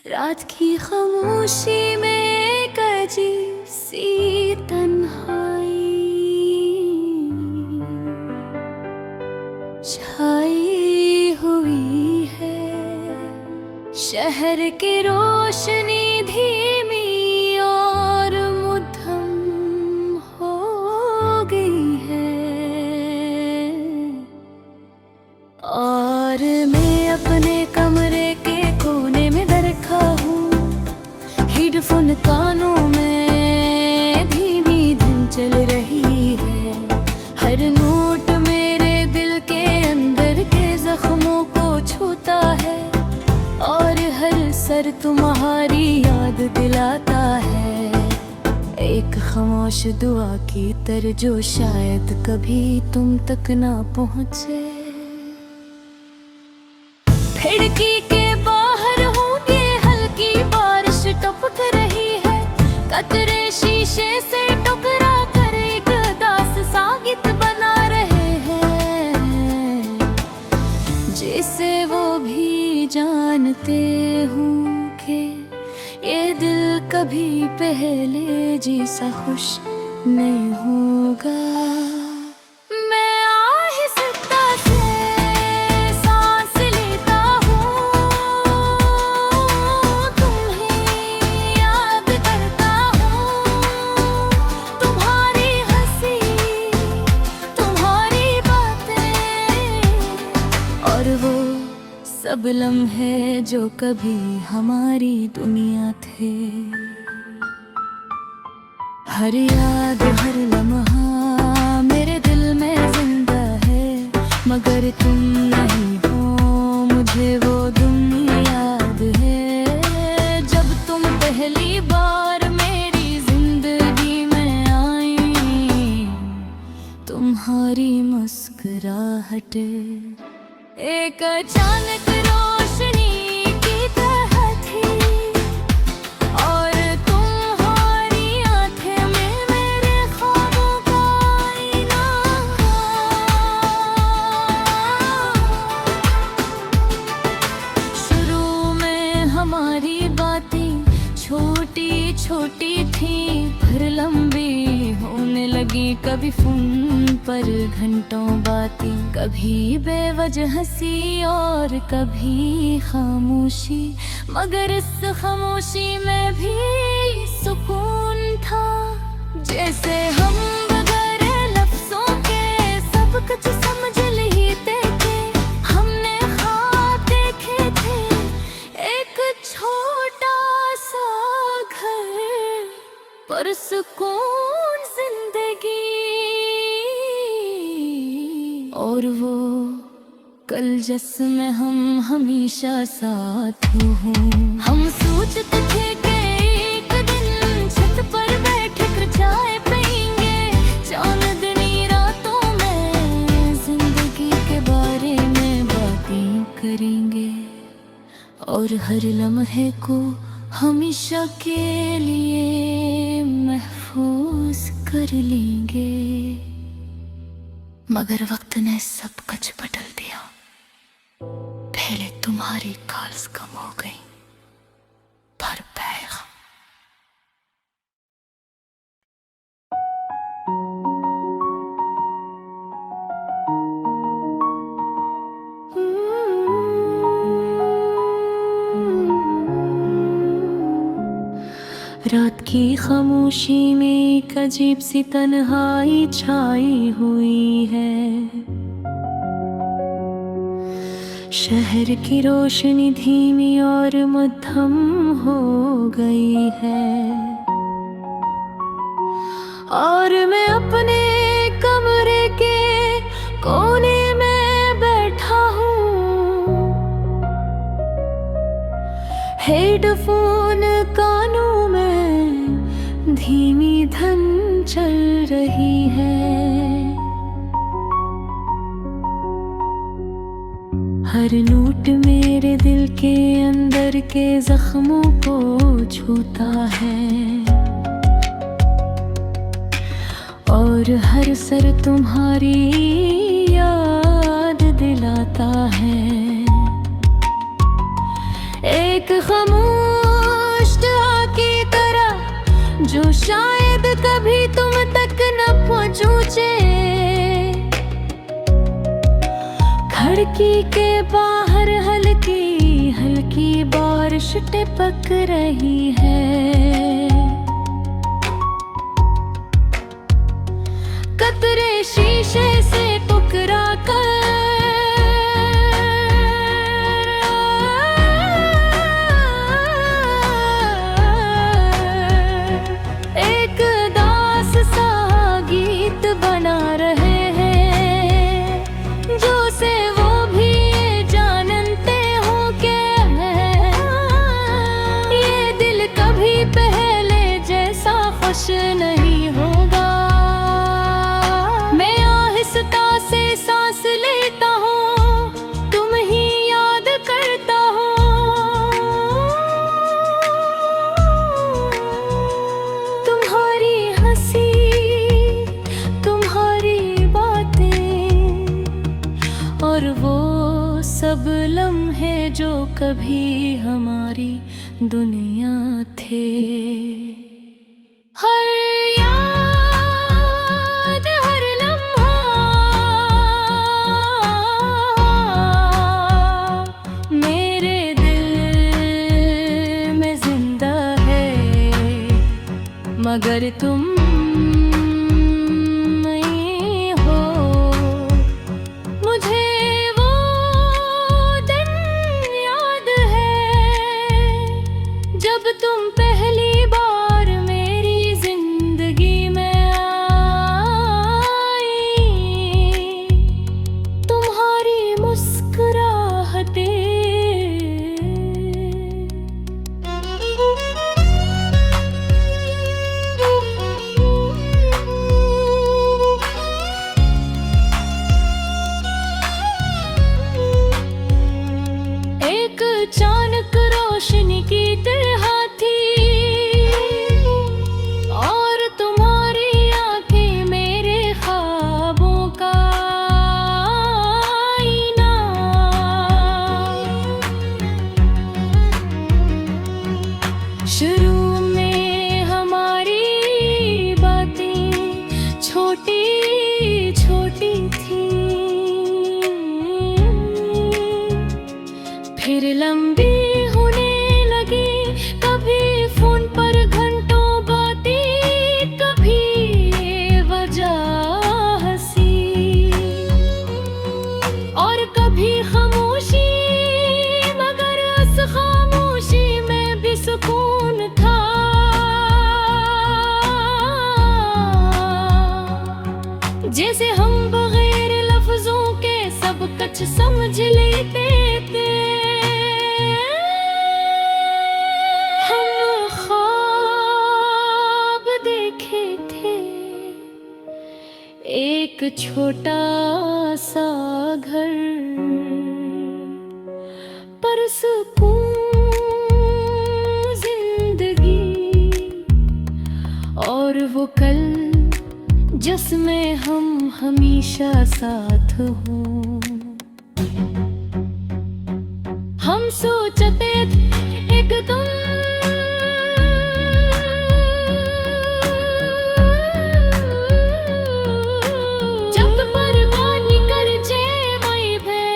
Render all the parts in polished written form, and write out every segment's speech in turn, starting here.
रात की खामोशी में एक अजीब सी तन्हाई छाई हुई है। शहर की रोशनी धीमी और मुद्दम हो गई है और मैं अपने कमरे के कोने में रखा हूँ, हेडफोन कानों में धीमी धुन चल रही है। हर नोट मेरे दिल के अंदर के जख्मों को छूता है और हर सर तुम्हारी याद दिलाता है। एक खामोश दुआ की तरह जो शायद कभी तुम तक ना पहुँचे। खिड़की के बाहर हूँ, ये हल्की बारिश टपक रही है। कतरे शीशे से टकरा कर एक दास सा गीत बना रहे हैं, जिसे वो भी जानते हूँ कि ये दिल कभी पहले जैसा खुश नहीं होगा। सब लम्हे जो कभी हमारी दुनिया थे, हर याद हर लम्हा मेरे दिल में जिंदा है। मगर तुम नहीं हो, मुझे वो दिन याद है जब तुम पहली बार मेरी जिंदगी में आई। तुम्हारी मुस्कुराहट एक अचानक रोशनी की तरह थी और तुम्हारी आंखें में मेरे ख्वाबों का आईना। शुरू में हमारी बातें छोटी छोटी थी, फिर लंबी होने लगी। कभी फोन पर घंटों बातें, कभी बेवजह हंसी और कभी खामोशी। मगर इस खामोशी में भी सुकून था, जैसे हम बगैर लफ्जों के सब कुछ समझ लेते थे। हमने ख्वाब देखे थे, एक छोटा सा घर पर सुकून जिंदगी, और वो कल जिसमें हम हमेशा साथ हों। हम सोचते थे कि एक दिन छत पर बैठ कर चाय पिएंगे, चांदनी रातों में जिंदगी के बारे में बातें करेंगे और हर लम्हे को हमेशा के लिए महफूज कर लेंगे। मगर वक्त ने सब कुछ बदल दिया। पहले तुम्हारी कॉल्स कम हो गई, पर पैगाम रात की खामोशी में एक अजीब सी तन्हाई छाई हुई है। शहर की रोशनी धीमी और मध्यम हो गई है और मैं अपने कमरे के कोने में बैठा हूँ, हेडफोन कानों में धीमी धुन चल रही है। हर नोट मेरे दिल के अंदर के जख्मों को छूता है और हर सर तुम्हारी याद दिलाता है। एक खामोश जो शायद कभी तुम तक न पहुंचे। खिड़की के बाहर हल्की हल्की बारिश टपक रही है। कतरे शीशे से टकरा कर एक दास सा गीत बना रहे हैं, जो से वो भी ये जानते हो कि ये दिल कभी पहले जैसा खुश नहीं होगा। मैं आहिस्ता से सांस लेता हूँ, तुम ही याद करता हूँ। तुम्हारी हंसी, तुम्हारी बातें और वो सब लम्हे जो कभी हमारी दुनिया थे। हर याद, हर लम्हा मेरे दिल में जिंदा है, मगर तुम नहीं हो। मुझे वो दिन याद है जब तुम पहली बार मेरी जिंदगी में आई। तुम्हारी मुस्कुराहटें एक अचानक रोशनी की तरह थी, और तुम्हारी आंखें मेरे ख्वाबों का आईना। शुरू में हमारी बातें छोटी छोटी थी, फिर लंबी होने लगी। कभी फोन पर घंटों बातें, कभी वजह हंसी और कभी खामोशी, मगर उस खामोशी में भी सुकून था। जैसे हम बगैर लफ्जों के सब कुछ समझ लेते थे। हम ख्वाब देखे थे, एक छोटा सा घर, पर सुकून जिंदगी, और वो कल जिसमें हम हमेशा साथ हों। हम सोचते थे एक तुम जब परवानी कर जे मई भे,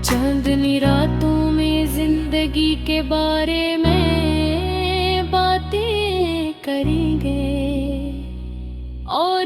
चांदनी रातों में जिंदगी के बारे में बातें करेंगे और